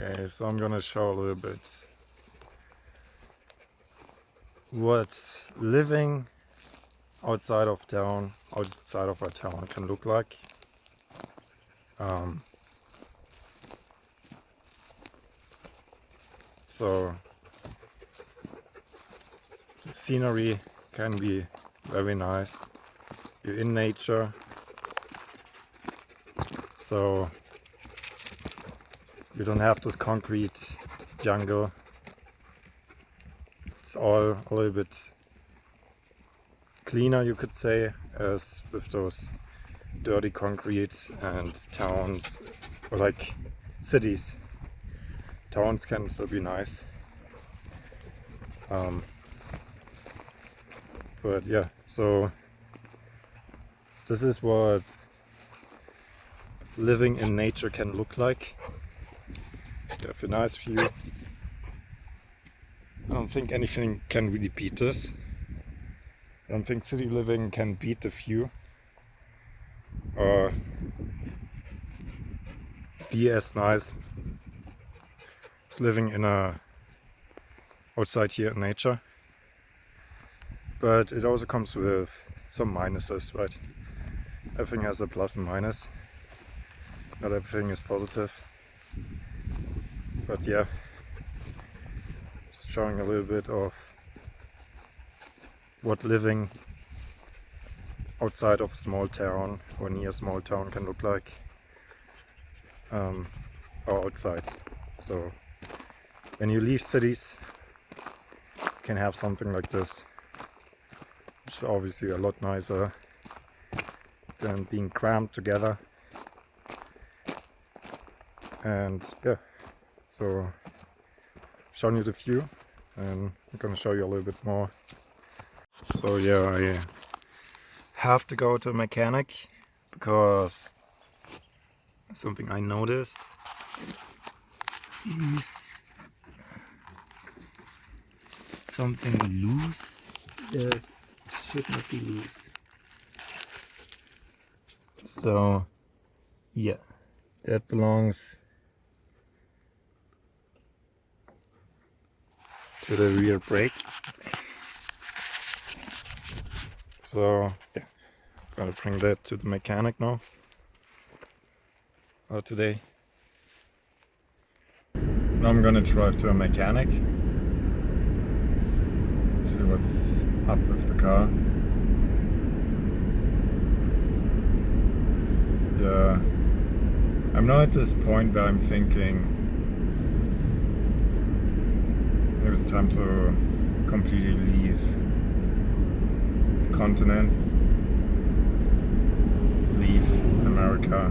Okay, so I'm gonna show a little bit what living outside of our town can look like. Um, so the scenery can be very nice. You're in nature, so you don't have this concrete jungle. It's all a little bit cleaner, you could say, as with those dirty concrete and towns, or like cities. Towns can still be nice. But yeah, so this is what living in nature can look like. You have a nice view. I don't think anything can really beat this. I don't think city living can beat the view or be as nice as living in outside here in nature. But it also comes with some minuses, right? Everything has a plus and minus. Not everything is positive. But yeah, just showing a little bit of what living outside of a small town or near a small town can look like, or outside. So when you leave cities, you can have something like this, which is obviously a lot nicer than being crammed together. And yeah, so showing you the view, and I'm gonna show you a little bit more. So yeah, I have to go to a mechanic because something I noticed is something loose that should not be loose. So yeah, that belongs to the rear brake. So yeah, gotta bring that to the mechanic now, or today. Now I'm gonna drive to a mechanic, see what's up with the car. Yeah, I'm now at this point where I'm thinking it was time to completely leave the continent, leave America,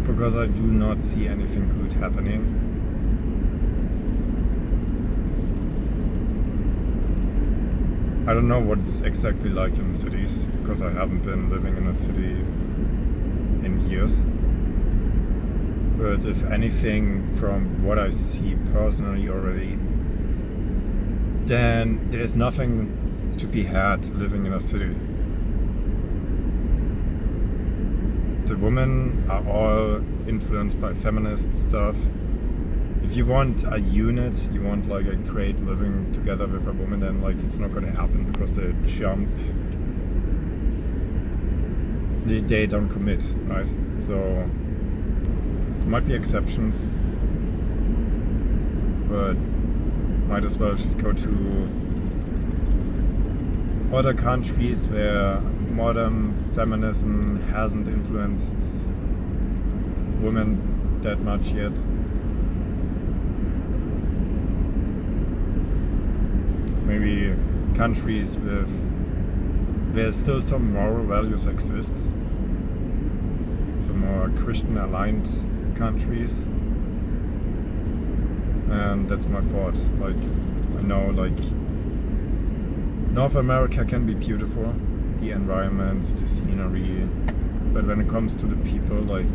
because I do not see anything good happening. I don't know what it's exactly like in cities, because I haven't been living in a city in years. But if anything, from what I see personally already, then there's nothing to be had living in a city. The women are all influenced by feminist stuff. If you want a unit, you want like a great living together with a woman, then like it's not gonna happen because they don't commit, right? So there might be exceptions, but might as well just go to other countries where modern feminism hasn't influenced women that much yet. Maybe countries where still some moral values exist, some more Christian aligned countries. And that's my thought. Like, I know like North America can be beautiful, the environment, the scenery, but when it comes to the people, like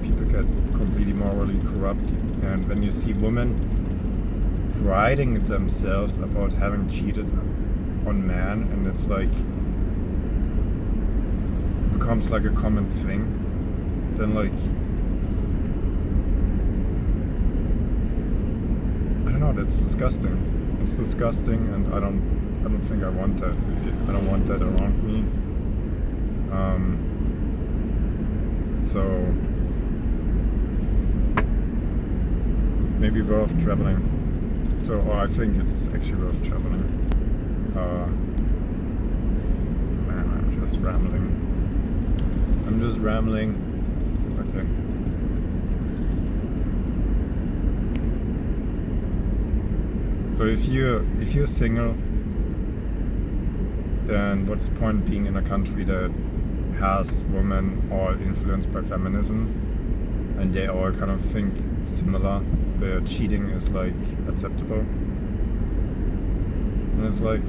people get completely morally corrupt. And when you see women priding themselves about having cheated on men, and it's like becomes like a common thing, then like that's disgusting. It's disgusting, and I don't think I want that. Really. I don't want that around me. So maybe worth traveling. Or I think it's actually worth traveling. Man, I'm just rambling. Okay. So if you're single, then what's the point being in a country that has women all influenced by feminism, and they all kind of think similar, where cheating is like acceptable? And it's like,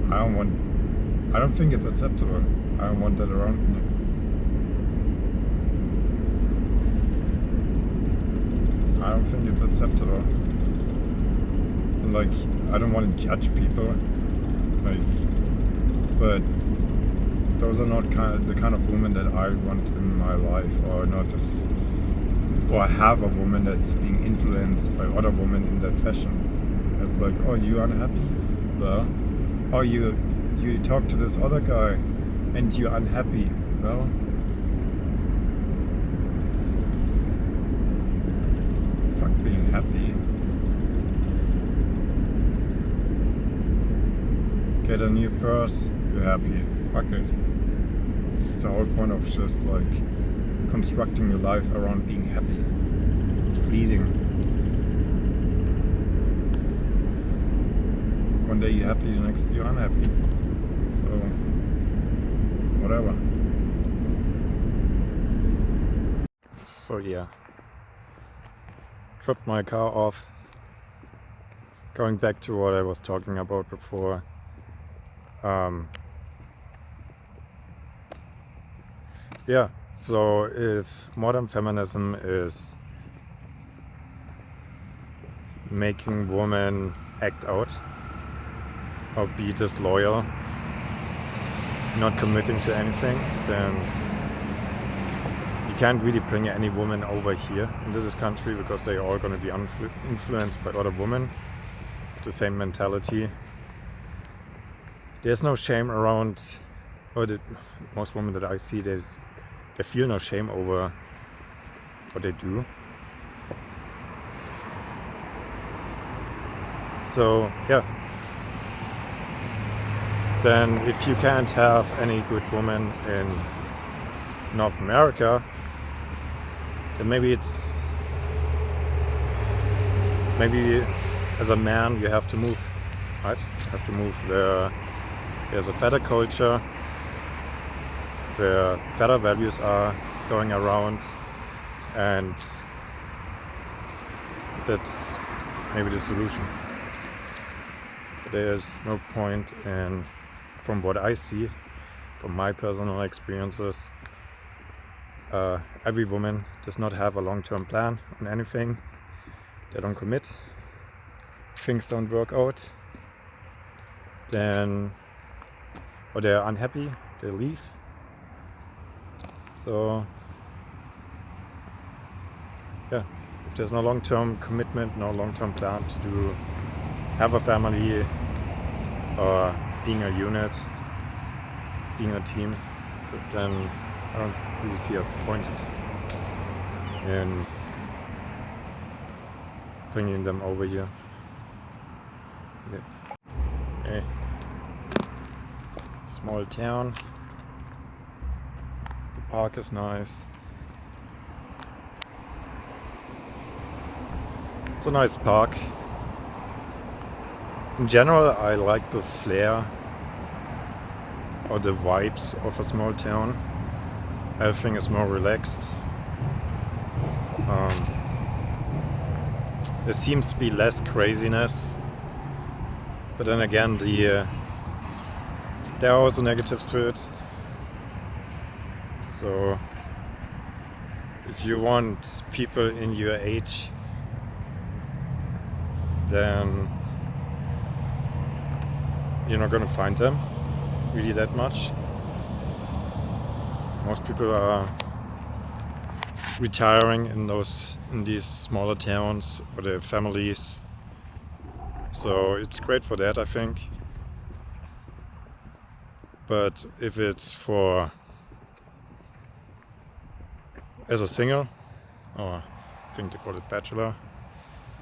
I don't think it's acceptable. I don't want that around me. I don't think it's acceptable. And like, I don't want to judge people, like, but those are not the kind of women that I want in my life, or not as, or have a woman that's being influenced by other women in that fashion. It's like, oh, you unhappy? Well, oh, you talk to this other guy and you're unhappy. Well, fuck being happy. Get a new purse, you're happy. Fuck it. It's the whole point of just like constructing your life around being happy. It's fleeting. One day you're happy, the next you're unhappy. So, whatever. So yeah. Dropped my car off. Going back to what I was talking about before. Yeah, so if modern feminism is making women act out or be disloyal, not committing to anything, then you can't really bring any woman over here into this country, because they're all going to be influenced by other women with the same mentality. There's no shame around, or most women that I see, they feel no shame over what they do. So yeah, then if you can't have any good woman in North America, then maybe as a man you have to move, right? You have to move where there's a better culture, where better values are going around, and that's maybe the solution. There's no point in, from what I see, from my personal experiences, every woman does not have a long-term plan on anything. They don't commit, things don't work out, then, or they're unhappy, they leave. So yeah, if there's no long-term commitment, no long-term plan to have a family, or being a unit, being a team, then I don't really see a point in bringing them over here. Okay. Small town. The park is nice. It's a nice park. In general, I like the flair or the vibes of a small town. Everything is more relaxed. There seems to be less craziness, but then again, there are also negatives to it. So if you want people in your age, then you're not gonna find them really that much. Most people are retiring in these smaller towns, or their families So it's great for that, I think. But if it's for as a single, or I think they call it bachelor,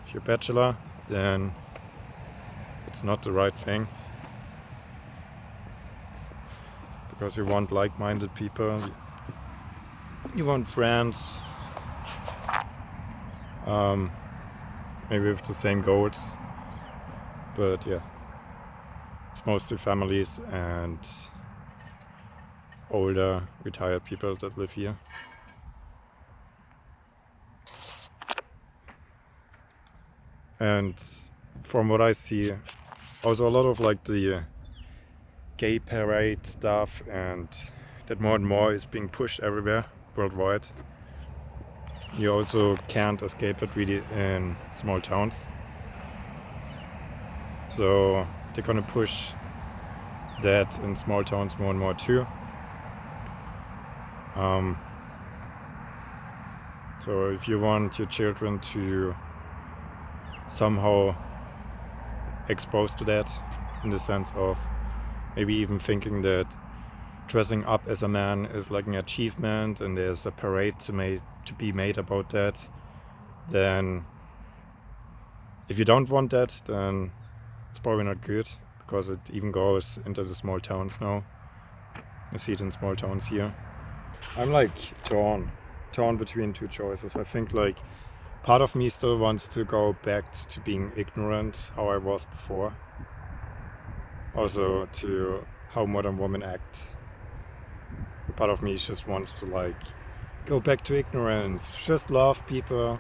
if you're bachelor, then it's not the right thing. Because you want like-minded people, you want friends, maybe with the same goals, but yeah, it's mostly families and older retired people that live here. And from what I see, also a lot of like the gay parade stuff, and that more and more is being pushed everywhere worldwide. You also can't escape it really in small towns. So they're gonna push that in small towns more and more too. So if you want your children to somehow exposed to that, in the sense of maybe even thinking that dressing up as a man is like an achievement and there's a parade to be made about that, then if you don't want that, then it's probably not good, because it even goes into the small towns now. I see it in small towns here. I'm like torn between two choices. I think like part of me still wants to go back to being ignorant, how I was before. Also to how modern women act. Part of me just wants to like go back to ignorance, just love people,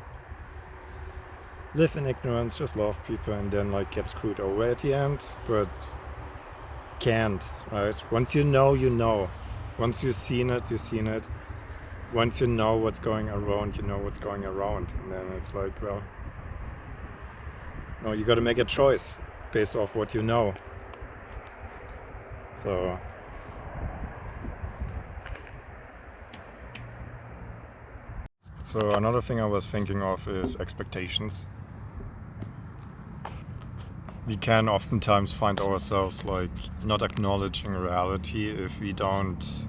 live in ignorance, just love people, and then like get screwed over at the end, but can't, right? Once you know, you know. Once you've seen it, you've seen it. Once you know what's going around, you know what's going around. And then it's like, well, no, you gotta make a choice based off what you know. So another thing I was thinking of is expectations. We can oftentimes find ourselves like not acknowledging reality if we don't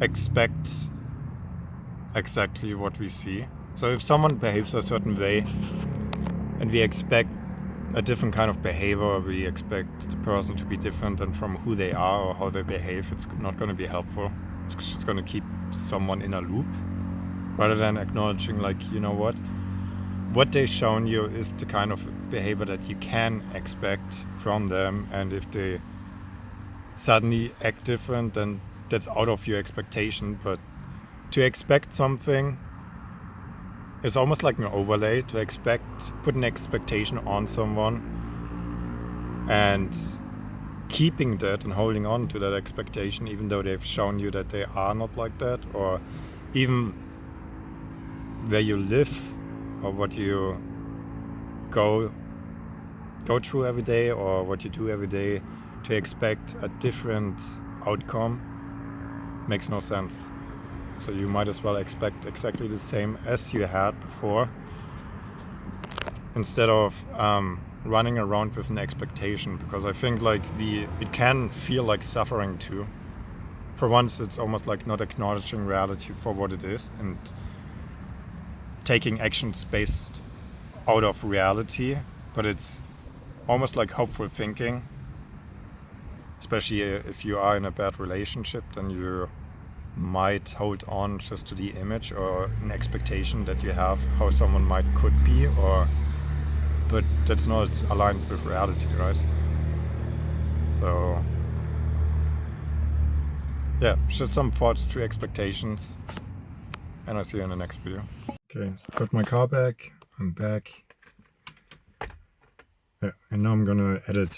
expect exactly what we see. So if someone behaves a certain way and we expect a different kind of behavior, we expect the person to be different than from who they are or how they behave, it's not going to be helpful. It's just going to keep someone in a loop, rather than acknowledging like, you know what they've shown you is the kind of behavior that you can expect from them, and if they suddenly act different, then that's out of your expectation. But to expect something is almost like an overlay. To put an expectation on someone and keeping that and holding on to that expectation, even though they've shown you that they are not like that, or even where you live or what you go through every day or what you do every day, to expect a different outcome makes no sense. So you might as well expect exactly the same as you had before, instead of running around with an expectation, because I think like it can feel like suffering too. For once, it's almost like not acknowledging reality for what it is and taking actions based out of reality, but it's almost like hopeful thinking. Especially if you are in a bad relationship, then you might hold on just to the image or an expectation that you have how someone could be, but that's not aligned with reality, right? So yeah, just some thoughts to expectations, and I'll see you in the next video. Okay, so got my car back, I'm back. Yeah, and now I'm gonna edit